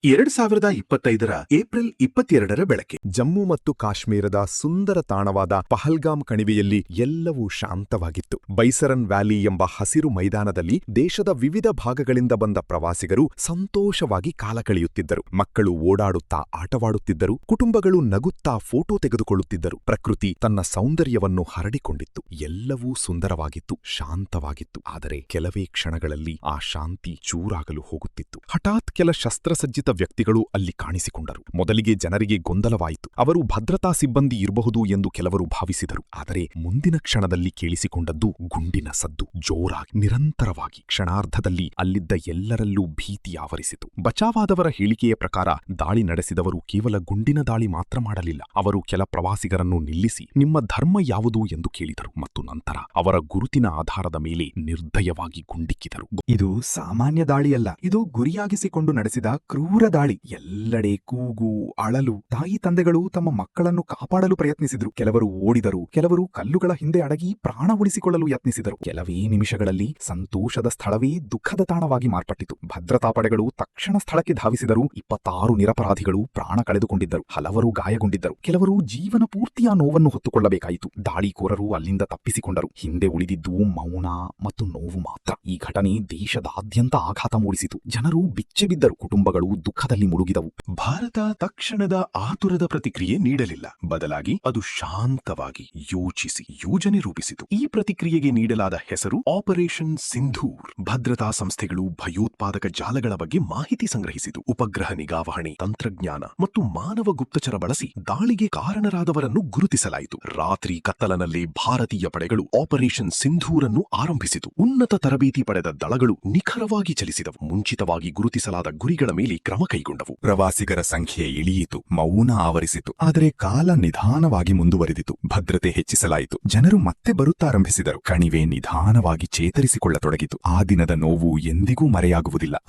2025ರ April 22ರ ಬೆಳಗ್ಗೆ ಜಮ್ಮು ಮತ್ತು ಕಾಶ್ಮೀರದ ಸುಂದರ ತಾಣವಾದ ಪಹಲ್ಗಾಮ್ ಕಣಿವೆಯಲ್ಲಿ ಎಲ್ಲವೂ ಶಾಂತವಾಗಿತ್ತು. ಬೈಸರನ್ ವ್ಯಾಲಿ ಎಂಬ ಹಸಿರು ಮೈದಾನದಲ್ಲಿ ದೇಶದ ವಿವಿಧ ಭಾಗಗಳಿಂದ ಬಂದ ಪ್ರವಾಸಿಗರು ಸಂತೋಷವಾಗಿ ಕಾಲ ಕಳೆಯುತ್ತಿದ್ದರು. ಮಕ್ಕಳು ಓಡಾಡುತ್ತಾ ಆಟವಾಡುತ್ತಿದ್ದರು, ಕುಟುಂಬಗಳು ನಗುತ್ತಾ ಫೋಟೋ ತೆಗೆದುಕೊಳ್ಳುತ್ತಿದ್ದರು. ಪ್ರಕೃತಿ ತನ್ನ ಸೌಂದರ್ಯವನ್ನು ಹರಡಿಕೊಂಡಿತ್ತು. ಎಲ್ಲವೂ ಸುಂದರವಾಗಿತ್ತು, ಶಾಂತವಾಗಿತ್ತು. ಆದರೆ ಕೆಲವೇ ಕ್ಷಣಗಳಲ್ಲಿ ಆ ಶಾಂತಿ ಚೂರಾಗಲು ಹೋಗುತ್ತಿತ್ತು. ಹಠಾತ್ ಕೆಲ ಶಸ್ತ್ರಸಜ್ಜಿತ ವ್ಯಕ್ತಿಗಳು ಅಲ್ಲಿ ಕಾಣಿಸಿಕೊಂಡರು. ಮೊದಲಿಗೆ ಜನರಿಗೆ ಗೊಂದಲವಾಯಿತು. ಅವರು ಭದ್ರತಾ ಸಿಬ್ಬಂದಿ ಇರಬಹುದು ಎಂದು ಕೆಲವರು ಭಾವಿಸಿದರು. ಆದರೆ ಮುಂದಿನ ಕ್ಷಣದಲ್ಲಿ ಕೇಳಿಸಿಕೊಂಡದ್ದು ಗುಂಡಿನ ಸದ್ದು, ಜೋರಾಗಿ, ನಿರಂತರವಾಗಿ. ಕ್ಷಣಾರ್ಧದಲ್ಲಿ ಅಲ್ಲಿದ್ದ ಎಲ್ಲರಲ್ಲೂ ಭೀತಿ ಆವರಿಸಿತು. ಬಚಾವಾದವರ ಹೇಳಿಕೆಯ ಪ್ರಕಾರ ದಾಳಿ ನಡೆಸಿದವರು ಕೇವಲ ಗುಂಡಿನ ದಾಳಿ ಮಾತ್ರ ಮಾಡಲಿಲ್ಲ. ಅವರು ಕೆಲ ಪ್ರವಾಸಿಗರನ್ನು ನಿಲ್ಲಿಸಿ ನಿಮ್ಮ ಧರ್ಮ ಯಾವುದು ಎಂದು ಕೇಳಿದರು ಮತ್ತು ನಂತರ ಅವರ ಗುರುತಿನ ಆಧಾರದ ಮೇಲೆ ನಿರ್ದಯವಾಗಿ ಗುಂಡಿಕ್ಕಿದರು. ಇದು ಸಾಮಾನ್ಯ ದಾಳಿಯಲ್ಲ, ಇದು ಗುರಿಯಾಗಿಸಿಕೊಂಡು ನಡೆಸಿದ ಕ್ರೂರ ದಾಳಿ. ಎಲ್ಲೆಡೆ ಕೂಗು, ಅಳಲು. ತಾಯಿ ತಂದೆಗಳು ತಮ್ಮ ಮಕ್ಕಳನ್ನು ಕಾಪಾಡಲು ಪ್ರಯತ್ನಿಸಿದರು. ಕೆಲವರು ಓಡಿದರು, ಕೆಲವರು ಕಲ್ಲುಗಳ ಹಿಂದೆ ಅಡಗಿ ಪ್ರಾಣ ಉಳಿಸಿಕೊಳ್ಳಲು ಯತ್ನಿಸಿದರು. ಕೆಲವೇ ನಿಮಿಷಗಳಲ್ಲಿ ಸಂತೋಷದ ಸ್ಥಳವೇ ದುಃಖದ ತಾಣವಾಗಿ ಮಾರ್ಪಟ್ಟಿತು. ಭದ್ರತಾ ಪಡೆಗಳು ತಕ್ಷಣ ಸ್ಥಳಕ್ಕೆ ಧಾವಿಸಿದರು. 26 ನಿರಪರಾಧಿಗಳು ಪ್ರಾಣ ಕಳೆದುಕೊಂಡಿದ್ದರು. ಹಲವರು ಗಾಯಗೊಂಡಿದ್ದರು. ಕೆಲವರು ಜೀವನ ಪೂರ್ತಿಯ ನೋವನ್ನು ಹೊತ್ತುಕೊಳ್ಳಬೇಕಾಯಿತು. ದಾಳಿಕೋರರು ಅಲ್ಲಿಂದ ತಪ್ಪಿಸಿಕೊಂಡರು. ಹಿಂದೆ ಉಳಿದಿದ್ದು ಮೌನ ಮತ್ತು ನೋವು ಮಾತ್ರ. ಈ ಘಟನೆ ದೇಶದಾದ್ಯಂತ ಆಘಾತ ಮೂಡಿಸಿತು. ಜನರು ಬಿಚ್ಚೆಬಿದ್ದರು, ಕುಟುಂಬಗಳು ದುಃಖದಲ್ಲಿ ಮುಳುಗಿದವು. ಭಾರತ ತಕ್ಷಣದ ಆತುರದ ಪ್ರತಿಕ್ರಿಯೆ ನೀಡಲಿಲ್ಲ. ಬದಲಾಗಿ ಅದು ಶಾಂತವಾಗಿ ಯೋಚಿಸಿ ಯೋಜನೆ ರೂಪಿಸಿತು. ಈ ಪ್ರತಿಕ್ರಿಯೆಗೆ ನೀಡಲಾದ ಹೆಸರು ಆಪರೇಷನ್ ಸಿಂಧೂರ್. ಭದ್ರತಾ ಸಂಸ್ಥೆಗಳು ಭಯೋತ್ಪಾದಕ ಜಾಲಗಳ ಬಗ್ಗೆ ಮಾಹಿತಿ ಸಂಗ್ರಹಿಸಿತು. ಉಪಗ್ರಹ ನಿಗಾವಹಣೆ, ತಂತ್ರಜ್ಞಾನ ಮತ್ತು ಮಾನವ ಗುಪ್ತಚರ ಬಳಸಿ ದಾಳಿಗೆ ಕಾರಣರಾದವರನ್ನು ಗುರುತಿಸಲಾಯಿತು. ರಾತ್ರಿ ಕತ್ತಲನಲ್ಲೇ ಭಾರತೀಯ ಪಡೆಗಳು ಆಪರೇಷನ್ ಸಿಂಧೂರ್ ಅನ್ನು ಆರಂಭಿಸಿತು. ಉನ್ನತ ತರಬೇತಿ ಪಡೆದ ದಳಗಳು ನಿಖರವಾಗಿ ಚಲಿಸಿದವು. ಮುಂಚಿತವಾಗಿ ಗುರುತಿಸಲಾದ ಗುರಿಗಳ ಮೇಲೆ ಕ್ರಮ ಕೈಗೊಂಡವು. ಪ್ರವಾಸಿಗರ ಸಂಖ್ಯೆ ಇಳಿಯಿತು, ಮೌನ ಆವರಿಸಿತು. ಆದರೆ ಕಾಲ ನಿಧಾನವಾಗಿ ಮುಂದುವರೆದಿತು. ಭದ್ರತೆ ಹೆಚ್ಚಿಸಲಾಯಿತು. ಜನರು ಮತ್ತೆ ಬರುತ್ತಾರಂಭಿಸಿದರು. ಕಣಿವೆ ನಿಧಾನವಾಗಿ ಚೇತರಿಸಿಕೊಳ್ಳತೊಡಗಿತು. ಆ ದಿನದ ನೋವು ಎಂದಿಗೂ ಮರೆಯಾಗುವುದಿಲ್ಲ.